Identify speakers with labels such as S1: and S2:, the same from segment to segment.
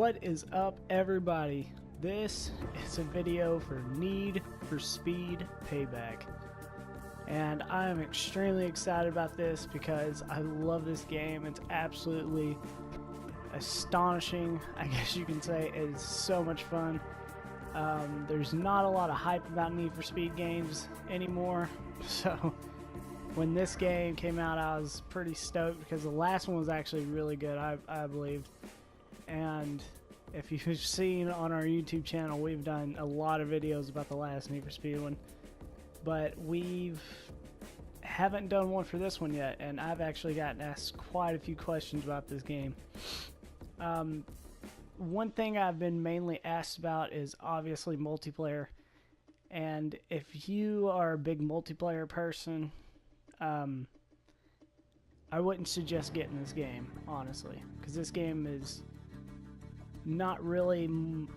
S1: What is up, everybody? This is a video for Need for Speed Payback, and I am extremely excited about this because I love this game. It's absolutely astonishing, I guess you can say. It's so much fun. There's not a lot of hype about Need for Speed games anymore, so when this game came out I was pretty stoked because the last one was actually really good, I believe. And if you've seen on our YouTube channel, we've done a lot of videos about the last Need for Speed one, but haven't done one for this one yet, and I've actually gotten asked quite a few questions about this game. One thing I've been mainly asked about is obviously multiplayer, and if you are a big multiplayer person, I wouldn't suggest getting this game, honestly, because this game is not really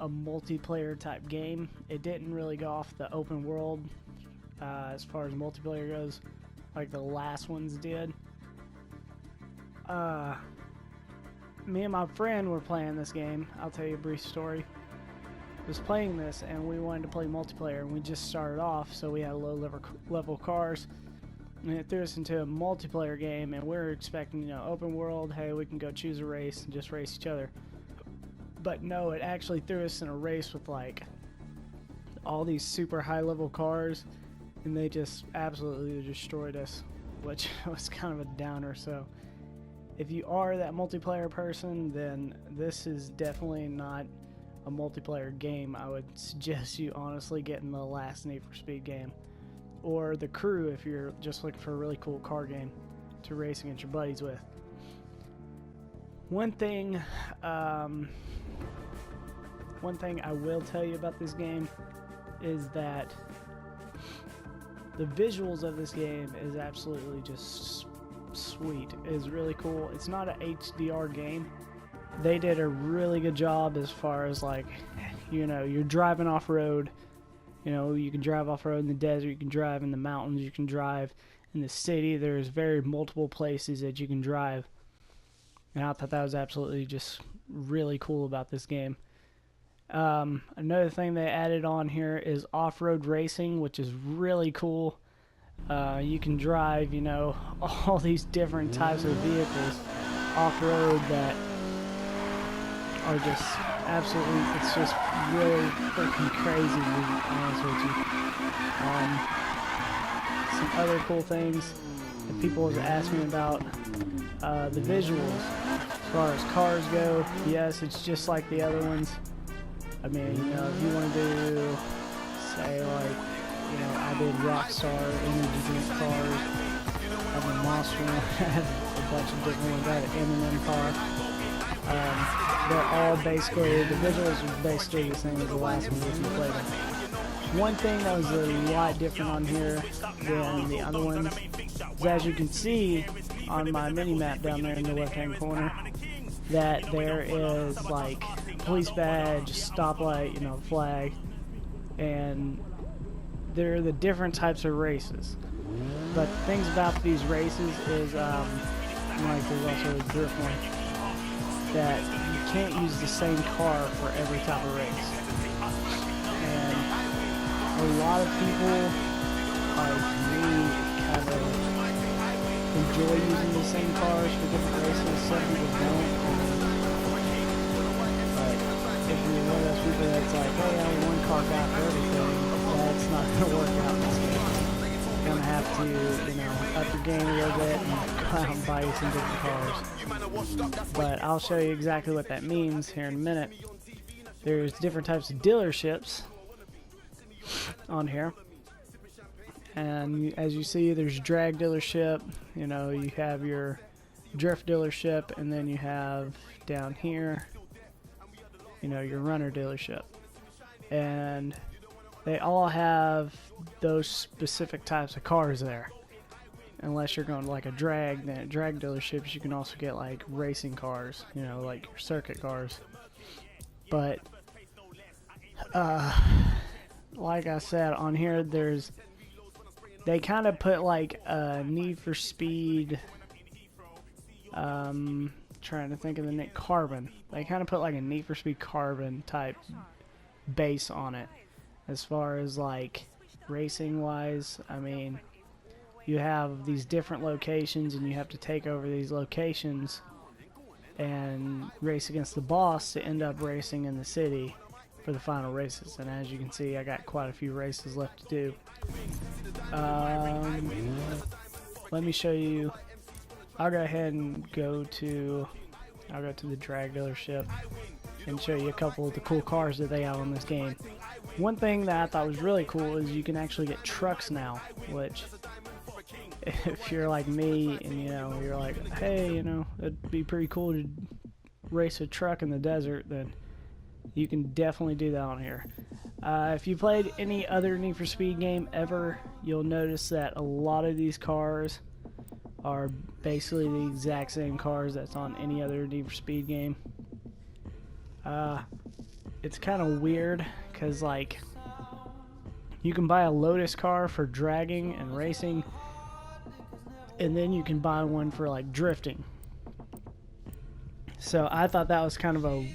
S1: a multiplayer type game. It didn't really go off the open world as far as multiplayer goes like the last ones did. Me and my friend were playing this game. I'll tell you a brief story. I was playing this and we wanted to play multiplayer, and we just started off, so we had low level cars, and it threw us into a multiplayer game, and we were expecting, you know, open world, hey, we can go choose a race and just race each other. But no, it actually threw us in a race with like all these super high level cars, and they just absolutely destroyed us, which was kind of a downer. So if you are that multiplayer person, then this is definitely not a multiplayer game. I would suggest you honestly getting the last Need for Speed game, or the Crew if you're just looking for a really cool car game to race against your buddies with. One thing I will tell you about this game is that the visuals of this game is absolutely just sweet. It is really cool. It's not an HDR game. They did a really good job as far as, like, you know, you're driving off-road. You know, you can drive off-road in the desert, you can drive in the mountains, you can drive in the city. There's very multiple places that you can drive. And I thought that was absolutely just really cool about this game. Another thing they added on here is off-road racing, which is really cool. You can drive, you know, all these different types of vehicles off-road that are just absolutely, it's just really freaking crazy, to be honest with you. Some other cool things that people have asked me about, the visuals. As far as cars go, yes, it's just like the other ones. I mean, you know, if you want to do, say, like, you know, I did Rockstar energy drink cars, I have a Monster one, I have a bunch of different ones, I have an M&M car. They're all basically, the visuals are basically the same as the last one if you played them. One thing that was a lot different on here than the other ones is, as you can see on my mini-map down there in the left-hand corner, that there is like police badge, stoplight, you know, flag, and they're the different types of races. But the things about these races is, like, there's also a drift one, that you can't use the same car for every type of race. And a lot of people, like me, kind of enjoy using the same cars for different races. Some people don't. But if you're one of those people that's like, hey, I have one car guy for everything, that's not going to work out in this game. You're going to have to, you know, up your game a little bit and go out and buy you some different cars. But I'll show you exactly what that means here in a minute. There's different types of dealerships on here. And as you see, there's drag dealership, you know, you have your drift dealership, and then you have down here, you know, your runner dealership. And they all have those specific types of cars there. Unless you're going to like a drag, then at drag dealerships you can also get like racing cars, you know, like your circuit cars. But like I said, on here they kind of put like a Need for Speed trying to think of the name. Carbon. They kind of put like a Need for Speed Carbon type base on it. As far as like racing wise, I mean, you have these different locations and you have to take over these locations and race against the boss to end up racing in the city for the final races. And as you can see, I got quite a few races left to do. Let me show you. I'll go ahead and go to the drag dealership and show you a couple of the cool cars that they have on this game. One thing that I thought was really cool is you can actually get trucks now, which if you're like me and you know you're like, hey, you know, it'd be pretty cool to race a truck in the desert, then you can definitely do that on here. If you played any other Need for Speed game ever, you'll notice that a lot of these cars are basically the exact same cars that's on any other Need for Speed game. It's kind of weird because like you can buy a Lotus car for dragging and racing, and then you can buy one for like drifting. So I thought that was kind of a,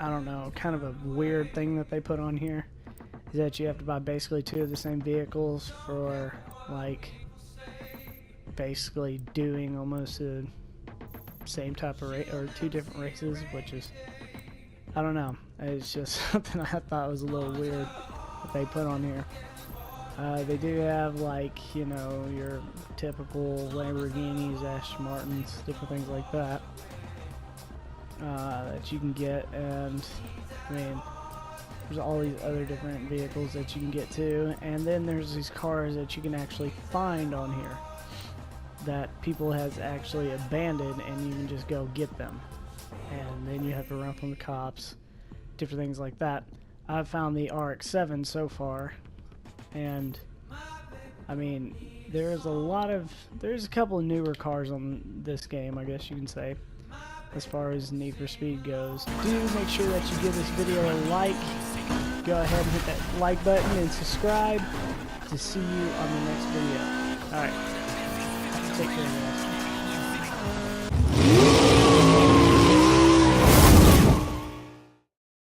S1: I don't know, kind of a weird thing that they put on here, is that you have to buy basically two of the same vehicles for like basically doing almost the same type of race, or two different races, which is, I don't know, it's just something I thought was a little weird that they put on here. They do have like, you know, your typical Lamborghinis, Aston Martins, different things like that that you can get, and I mean, there's all these other different vehicles that you can get too, and then there's these cars that you can actually find on here that people has actually abandoned, and you can just go get them, and then you have to run from the cops, different things like that. I've found the RX-7 so far, and I mean, there's a couple of newer cars on this game, I guess you can say, as far as Need for Speed goes. Do make sure that you give this video a like. Go ahead and hit that like button and subscribe to see you on the next video. Alright, take care, guys.